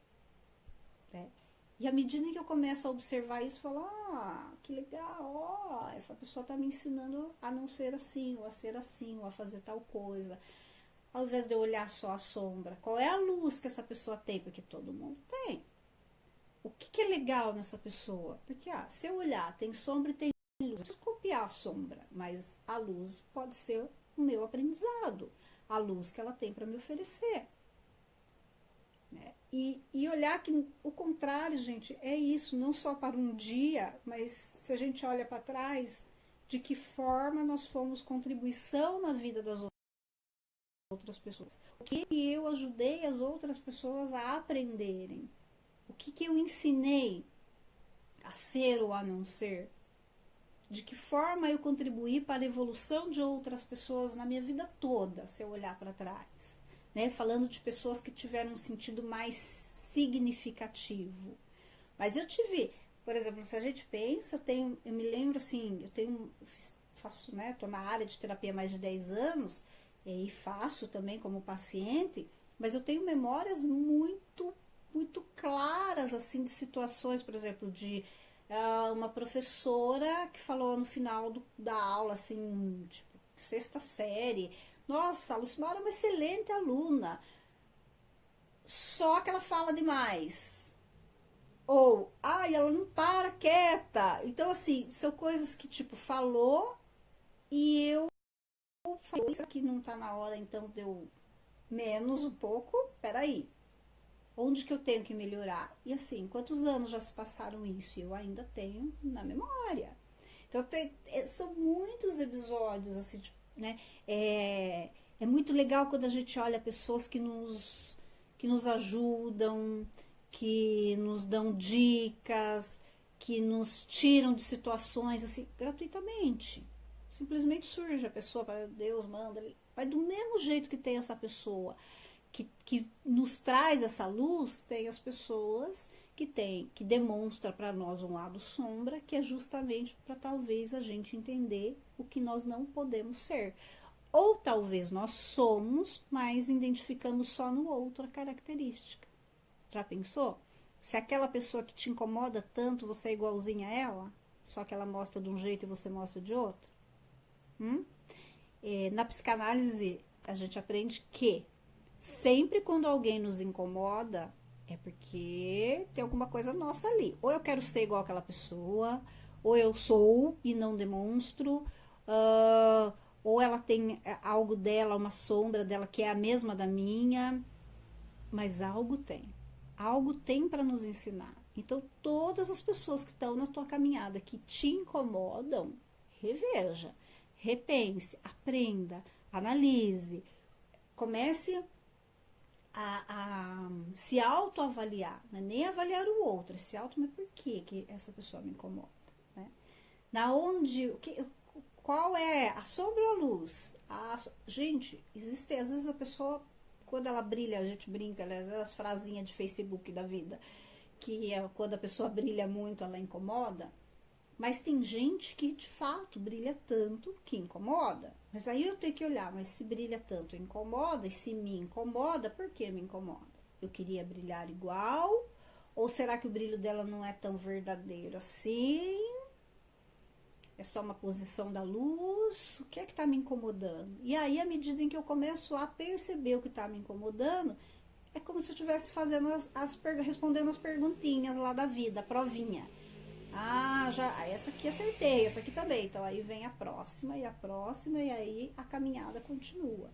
Né? E à medida que eu começo a observar isso, eu falo, que legal, essa pessoa está me ensinando a não ser assim, ou a ser assim, ou a fazer tal coisa. Ao invés de eu olhar só a sombra, qual é a luz que essa pessoa tem? Porque todo mundo tem. O que é legal nessa pessoa? Porque, se eu olhar, tem sombra e tem luz. Eu preciso copiar a sombra, mas a luz pode ser o meu aprendizado, a luz que ela tem para me oferecer. Né? E olhar que o contrário, gente, é isso, não só para um dia, mas se a gente olha para trás, de que forma nós fomos contribuição na vida das outras pessoas. O que eu ajudei as outras pessoas a aprenderem. O que eu ensinei a ser ou a não ser. De que forma eu contribuí para a evolução de outras pessoas na minha vida toda, se eu olhar para trás. Né? Falando de pessoas que tiveram um sentido mais significativo. Mas eu tive, por exemplo, se a gente pensa, eu me lembro assim, faço, né, tô na área de terapia há mais de 10 anos, e faço também como paciente, mas eu tenho memórias muito claras, assim, de situações, por exemplo, de uma professora que falou no final da aula, assim, tipo, sexta série, nossa, a Lucimara é uma excelente aluna, só que ela fala demais. Ou, ela não para quieta. Então, assim, são coisas que, tipo, falou e eu falei, isso aqui não tá na hora, então deu menos um pouco. Peraí, onde que eu tenho que melhorar? E assim, quantos anos já se passaram isso? E eu ainda tenho na memória. Então, são muitos episódios, assim, tipo, né? É muito legal quando a gente olha pessoas que nos ajudam, que nos dão dicas, que nos tiram de situações, assim, gratuitamente. Simplesmente surge a pessoa, Deus manda, vai do mesmo jeito que tem essa pessoa que nos traz essa luz, tem as pessoas que demonstra para nós um lado sombra, que é justamente para talvez a gente entender o que nós não podemos ser. Ou talvez nós somos, mas identificamos só no outro a característica. Já pensou? Se aquela pessoa que te incomoda tanto, você é igualzinha a ela, só que ela mostra de um jeito e você mostra de outro? Na psicanálise, a gente aprende que sempre quando alguém nos incomoda, é porque tem alguma coisa nossa ali. Ou eu quero ser igual àquela pessoa, ou eu sou e não demonstro, ou ela tem algo dela, uma sombra dela que é a mesma da minha, mas algo tem. Algo tem para nos ensinar. Então, todas as pessoas que estão na tua caminhada, que te incomodam, reveja, repense, aprenda, analise, comece a se autoavaliar, né? Nem avaliar o outro, se auto, mas por que essa pessoa me incomoda? Né? Na onde, qual é a sombra ou a luz? Gente, existe, às vezes a pessoa, quando ela brilha, a gente brinca, né? As frasinhas de Facebook da vida, que é quando a pessoa brilha muito, ela incomoda. Mas tem gente que de fato brilha tanto que incomoda. Mas aí eu tenho que olhar, mas se brilha tanto incomoda, e se me incomoda, por que me incomoda? Eu queria brilhar igual? Ou será que o brilho dela não é tão verdadeiro assim? É só uma posição da luz? O que é que está me incomodando? E aí, à medida em que eu começo a perceber o que está me incomodando, é como se eu estivesse fazendo respondendo as perguntinhas lá da vida, a provinha. Essa aqui acertei, essa aqui também. Então aí vem a próxima, e aí a caminhada continua.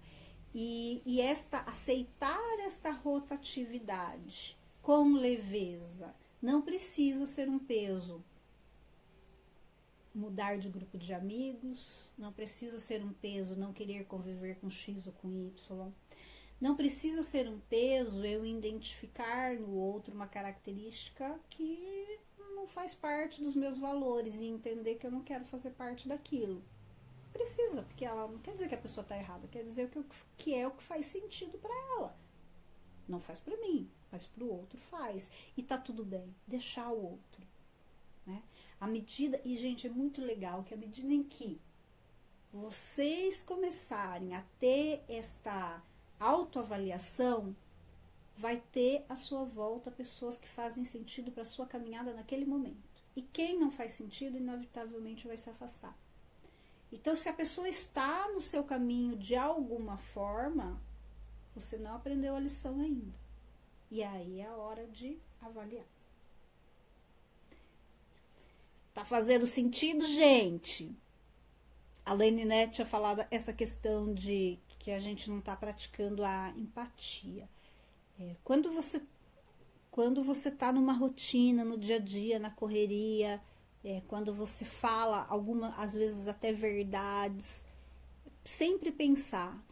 E aceitar esta rotatividade com leveza não precisa ser um peso. Mudar de grupo de amigos, não precisa ser um peso não querer conviver com X ou com Y. Não precisa ser um peso eu identificar no outro uma característica que não faz parte dos meus valores e entender que eu não quero fazer parte daquilo. Precisa, porque ela não quer dizer que a pessoa está errada, quer dizer que é o que faz sentido para ela. Não faz para mim, mas para o outro faz. E tá tudo bem, deixar o outro. Né? À medida, e gente, é muito legal que à medida em que vocês começarem a ter esta autoavaliação, vai ter à sua volta pessoas que fazem sentido para a sua caminhada naquele momento. E quem não faz sentido, inevitavelmente vai se afastar. Então, se a pessoa está no seu caminho de alguma forma, você não aprendeu a lição ainda. E aí é a hora de avaliar. Tá fazendo sentido, gente? A Lene Net tinha falado essa questão de que a gente não está praticando a empatia. Quando você está numa rotina, no dia a dia, na correria, quando você fala às vezes até verdades, sempre pensar,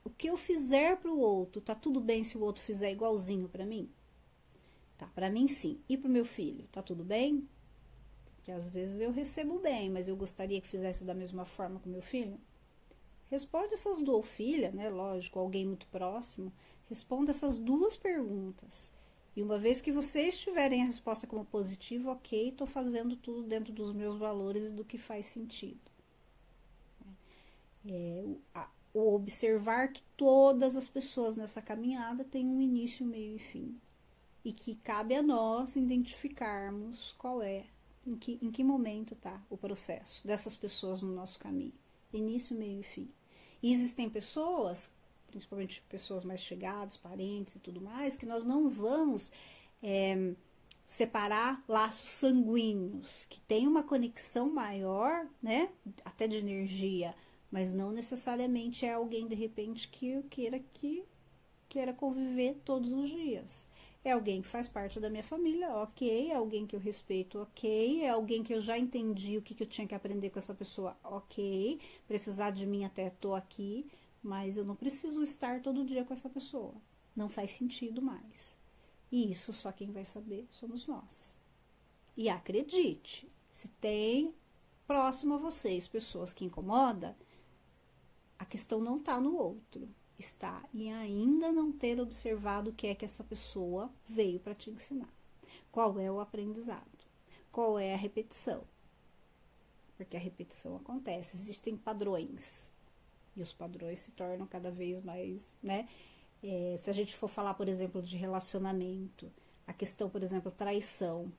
o que eu fizer para o outro, tá tudo bem se o outro fizer igualzinho para mim? Tá, para mim sim. E para o meu filho, tá tudo bem? Porque às vezes eu recebo bem, mas eu gostaria que fizesse da mesma forma com meu filho. Responde essas duas, filha, né? Lógico, alguém muito próximo. Responda essas duas perguntas. E uma vez que vocês tiverem a resposta como positiva, ok, estou fazendo tudo dentro dos meus valores e do que faz sentido. O observar que todas as pessoas nessa caminhada têm um início, meio e fim. E que cabe a nós identificarmos qual é, em que momento está o processo dessas pessoas no nosso caminho. Início, meio e fim. E existem pessoas, principalmente pessoas mais chegadas, parentes e tudo mais, que nós não vamos separar laços sanguíneos, que tem uma conexão maior, né, até de energia, mas não necessariamente é alguém, de repente, que eu queira conviver todos os dias. É alguém que faz parte da minha família, ok. É alguém que eu respeito, ok. É alguém que eu já entendi o que eu tinha que aprender com essa pessoa, ok. Precisar de mim até tô aqui, mas eu não preciso estar todo dia com essa pessoa. Não faz sentido mais. E isso só quem vai saber somos nós. E acredite, se tem próximo a vocês pessoas que incomodam, a questão não está no outro. Está em ainda não ter observado o que é que essa pessoa veio para te ensinar. Qual é o aprendizado? Qual é a repetição? Porque a repetição acontece, existem padrões. E os padrões se tornam cada vez mais, né? Se a gente for falar, por exemplo, de relacionamento, a questão, por exemplo, traição.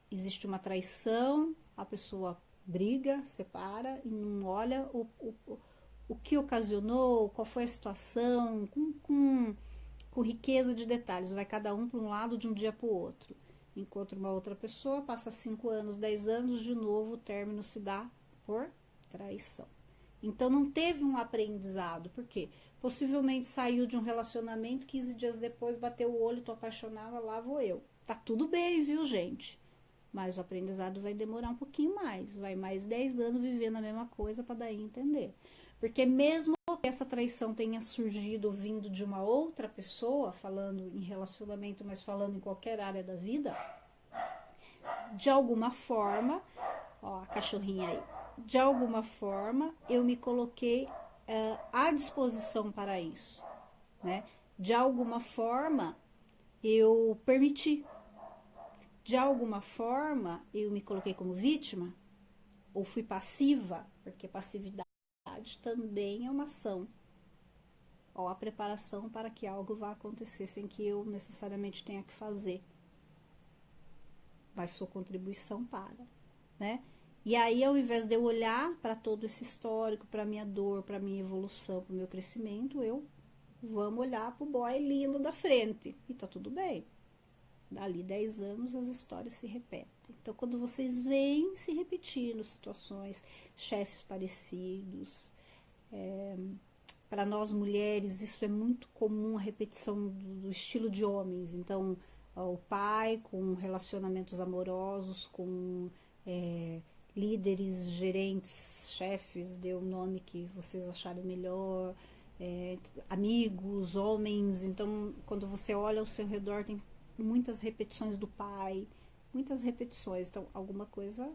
Existe uma traição, a pessoa briga, separa e não olha o que ocasionou, qual foi a situação, com riqueza de detalhes. Vai cada um para um lado de um dia para o outro. Encontra uma outra pessoa, passa 5 anos, 10 anos, de novo o término se dá por traição. Então não teve um aprendizado, por quê? Possivelmente saiu de um relacionamento, 15 dias depois bateu o olho, tô apaixonada, lá vou eu. Tá tudo bem, viu, gente? Mas o aprendizado vai demorar um pouquinho mais, vai mais 10 anos vivendo a mesma coisa para daí entender. Porque mesmo que essa traição tenha surgido vindo de uma outra pessoa, falando em relacionamento, mas falando em qualquer área da vida, de alguma forma, ó, a cachorrinha aí, de alguma forma eu me coloquei à disposição para isso, né? De alguma forma eu permiti, de alguma forma eu me coloquei como vítima, ou fui passiva, porque passividade também é uma ação, ou a preparação para que algo vá acontecer sem que eu necessariamente tenha que fazer, mas sua contribuição para, né? E aí, ao invés de eu olhar para todo esse histórico, para minha dor, para minha evolução, para o meu crescimento, vamos olhar para o boy lindo da frente. E tá tudo bem. Dali 10 anos as histórias se repetem. Então, quando vocês veem se repetindo situações, chefes parecidos, para nós mulheres isso é muito comum, a repetição do estilo de homens. Então, o pai com relacionamentos amorosos, com líderes, gerentes, chefes, dê o nome que vocês acharem melhor, amigos, homens. Então, quando você olha ao seu redor, tem muitas repetições do pai, muitas repetições. Então, alguma coisa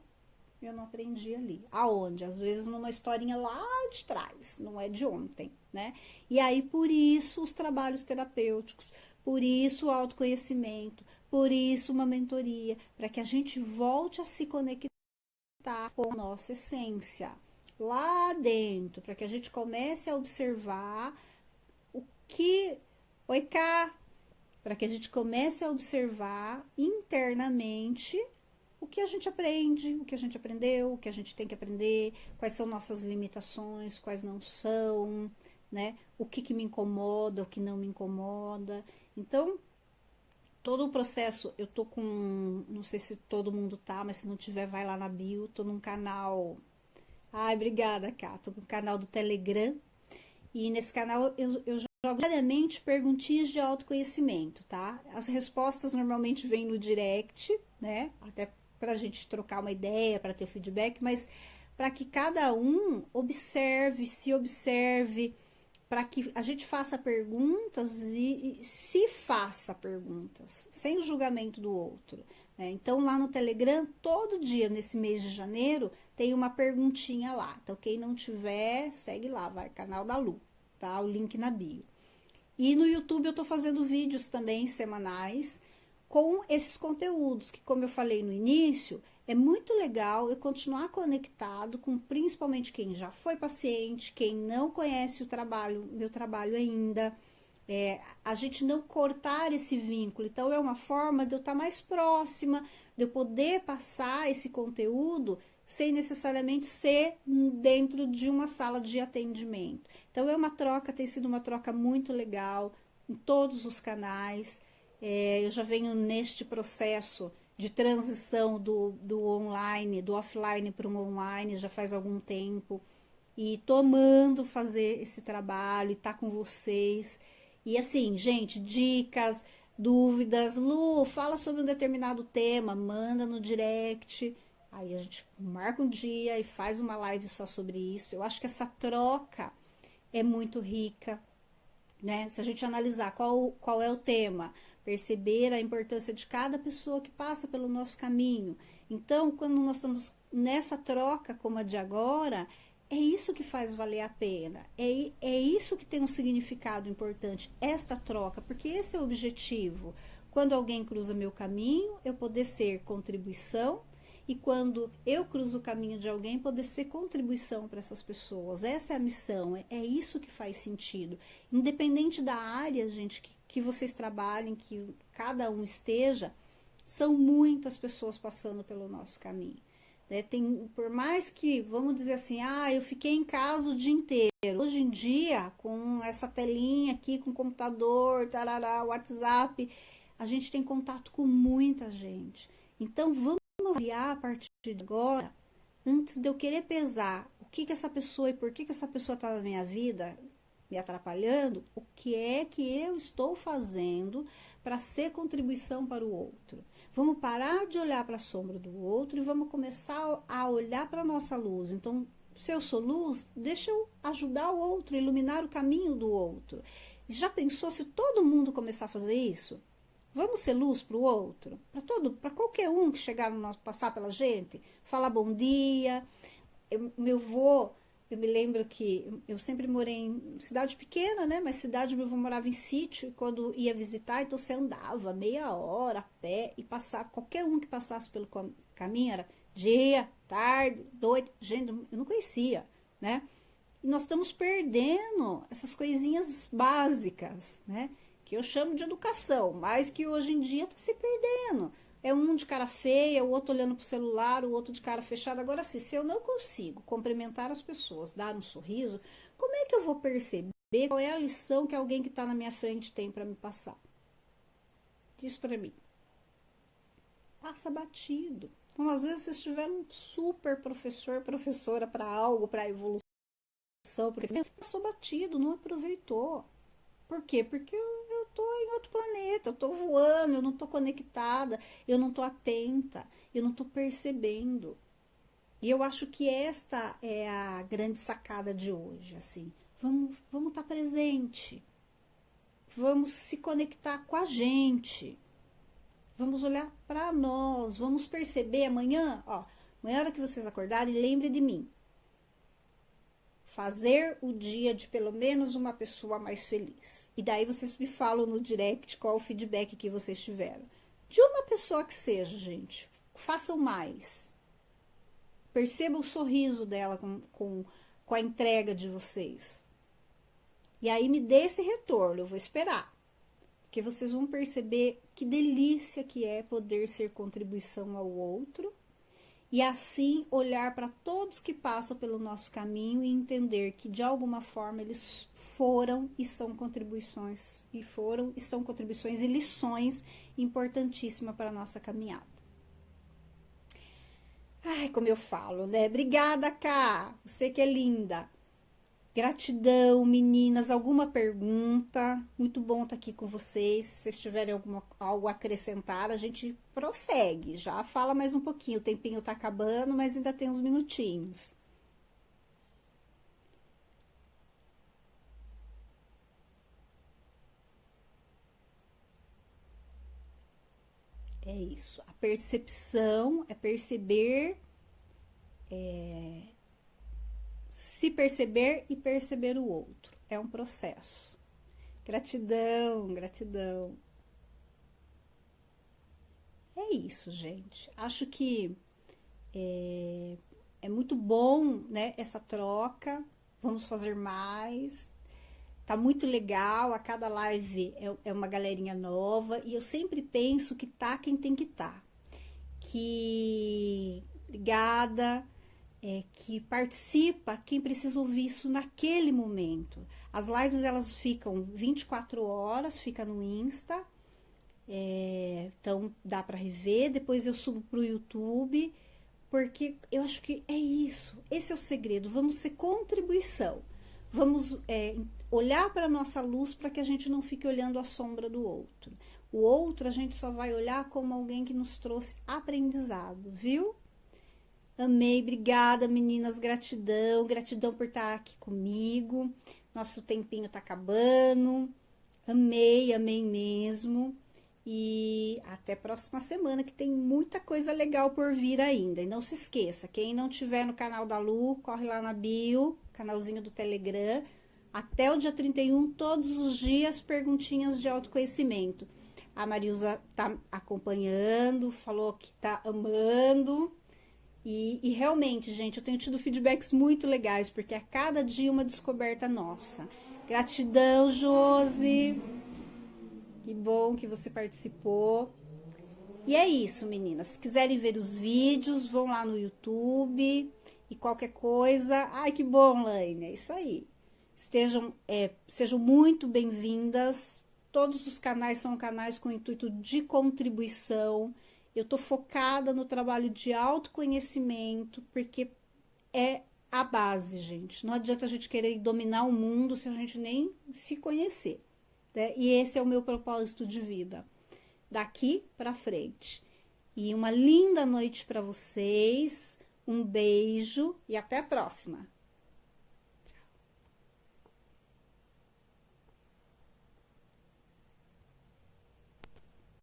eu não aprendi ali. Aonde? Às vezes numa historinha lá de trás, não é de ontem, né? E aí, por isso, os trabalhos terapêuticos, por isso o autoconhecimento, por isso uma mentoria, para que a gente volte a se conectar com a nossa essência lá dentro, para que a gente comece a observar o que. Oi, Cá! Para que a gente comece a observar internamente o que a gente aprende, o que a gente aprendeu, o que a gente tem que aprender, quais são nossas limitações, quais não são, né? O que me incomoda, o que não me incomoda. Então, todo o processo, eu tô com, não sei se todo mundo tá, mas se não tiver, vai lá na bio, tô num canal. Ai, obrigada, Cá. Tô com o canal do Telegram. E nesse canal eu jogo diariamente perguntinhas de autoconhecimento, tá? As respostas normalmente vêm no direct, né? Até pra gente trocar uma ideia, para ter feedback, mas para que cada um observe, se observe, para que a gente faça perguntas e se faça perguntas, sem o julgamento do outro. Né? Então, lá no Telegram, todo dia, nesse mês de janeiro, tem uma perguntinha lá. Então, quem não tiver, segue lá, vai, canal da Lu, tá? O link na bio. E no YouTube eu tô fazendo vídeos também semanais com esses conteúdos, que como eu falei no início, é muito legal eu continuar conectado com principalmente quem já foi paciente, quem não conhece o trabalho, meu trabalho ainda, a gente não cortar esse vínculo. Então é uma forma de eu estar mais próxima, de eu poder passar esse conteúdo sem necessariamente ser dentro de uma sala de atendimento. Então é uma troca, tem sido uma troca muito legal em todos os canais. Eu já venho neste processo de transição do online, do offline para o online, já faz algum tempo. E tomando fazer esse trabalho e tá com vocês. E assim, gente, dicas, dúvidas, Lu, fala sobre um determinado tema, manda no direct. Aí a gente marca um dia e faz uma live só sobre isso. Eu acho que essa troca é muito rica, né? Se a gente analisar qual é o tema, perceber a importância de cada pessoa que passa pelo nosso caminho. Então, quando nós estamos nessa troca como a de agora, é isso que faz valer a pena. É isso que tem um significado importante, esta troca, porque esse é o objetivo. Quando alguém cruza meu caminho, eu poder ser contribuição, e quando eu cruzo o caminho de alguém, poder ser contribuição para essas pessoas. Essa é a missão, é isso que faz sentido. Independente da área, gente, que vocês trabalhem, que cada um esteja, são muitas pessoas passando pelo nosso caminho. Né? Tem, por mais que, vamos dizer assim, eu fiquei em casa o dia inteiro. Hoje em dia, com essa telinha aqui, com computador, tarará, WhatsApp, a gente tem contato com muita gente. Então, vamos avaliar a partir de agora, antes de eu querer pesar o que essa pessoa e por que essa pessoa está na minha vida, me atrapalhando, o que é que eu estou fazendo para ser contribuição para o outro. Vamos parar de olhar para a sombra do outro e vamos começar a olhar para a nossa luz. Então, se eu sou luz, deixa eu ajudar o outro, iluminar o caminho do outro. Já pensou se todo mundo começar a fazer isso? Vamos ser luz para o outro? Para qualquer um que chegar no nosso, passar pela gente, falar bom dia. Meu vô, eu me lembro que eu sempre morei em cidade pequena, né? Mas cidade, meu avô morava em sítio, e quando ia visitar, então você andava meia hora a pé e passava, qualquer um que passasse pelo caminho era dia, tarde, noite, gente, eu não conhecia, né? E nós estamos perdendo essas coisinhas básicas, né? Que eu chamo de educação, mas que hoje em dia está se perdendo. É um de cara feia, o outro olhando para o celular, o outro de cara fechada. Agora, assim, se eu não consigo cumprimentar as pessoas, dar um sorriso, como é que eu vou perceber qual é a lição que alguém que está na minha frente tem para me passar? Diz para mim. Passa batido. Então, às vezes, vocês tiveram um super professor, professora para algo, para evolução, porque passou batido, não aproveitou. Por quê? Porque eu tô em outro planeta, eu tô voando, eu não tô conectada, eu não tô atenta, eu não tô percebendo. E eu acho que esta é a grande sacada de hoje, assim. Vamos estar presente. Vamos se conectar com a gente. Vamos olhar para nós, vamos perceber amanhã, ó, amanhã, na hora que vocês acordarem, lembre de mim. Fazer o dia de pelo menos uma pessoa mais feliz. E daí vocês me falam no direct qual o feedback que vocês tiveram. De uma pessoa que seja, gente. Façam mais. Perceba o sorriso dela com a entrega de vocês. E aí me dê esse retorno, eu vou esperar. Porque vocês vão perceber que delícia que é poder ser contribuição ao outro. E assim olhar para todos que passam pelo nosso caminho e entender que de alguma forma eles foram e são contribuições e lições importantíssimas para a nossa caminhada. Ai, como eu falo, né? Obrigada, Ká. Você que é linda. Gratidão, meninas. Alguma pergunta? Muito bom estar aqui com vocês. Se vocês tiverem algo a acrescentar, a gente prossegue. Já fala mais um pouquinho. O tempinho tá acabando, mas ainda tem uns minutinhos. É isso. A percepção é perceber, se perceber e perceber o outro. É um processo. Gratidão, gratidão. É isso, gente. Acho que é muito bom, né, essa troca. Vamos fazer mais. Tá muito legal. A cada live é uma galerinha nova. E eu sempre penso que tá quem tem que tá. Que ligada, que participa quem precisa ouvir isso naquele momento. As lives elas ficam 24 horas, fica no Insta. Então dá para rever, depois eu subo pro YouTube, porque eu acho que é isso, esse é o segredo, vamos ser contribuição, vamos olhar para a nossa luz para que a gente não fique olhando a sombra do outro. O outro a gente só vai olhar como alguém que nos trouxe aprendizado, viu? Amei, obrigada meninas, gratidão, gratidão por estar aqui comigo, nosso tempinho tá acabando, amei, amei mesmo. E até próxima semana, que tem muita coisa legal por vir ainda. E não se esqueça, quem não tiver no canal da Lu, corre lá na bio, canalzinho do Telegram. Até o dia 31, todos os dias, perguntinhas de autoconhecimento. A Marilza tá acompanhando, falou que tá amando. E realmente, gente, eu tenho tido feedbacks muito legais, porque a cada dia uma descoberta nossa. Gratidão, Josi. Que bom que você participou. E é isso, meninas. Se quiserem ver os vídeos, vão lá no YouTube. E qualquer coisa... Ai, que bom, Laine. É isso aí. Sejam muito bem-vindas. Todos os canais são canais com o intuito de contribuição. Eu tô focada no trabalho de autoconhecimento, porque é a base, gente. Não adianta a gente querer dominar o mundo se a gente nem se conhecer. E esse é o meu propósito de vida, daqui para frente. E uma linda noite para vocês, um beijo e até a próxima.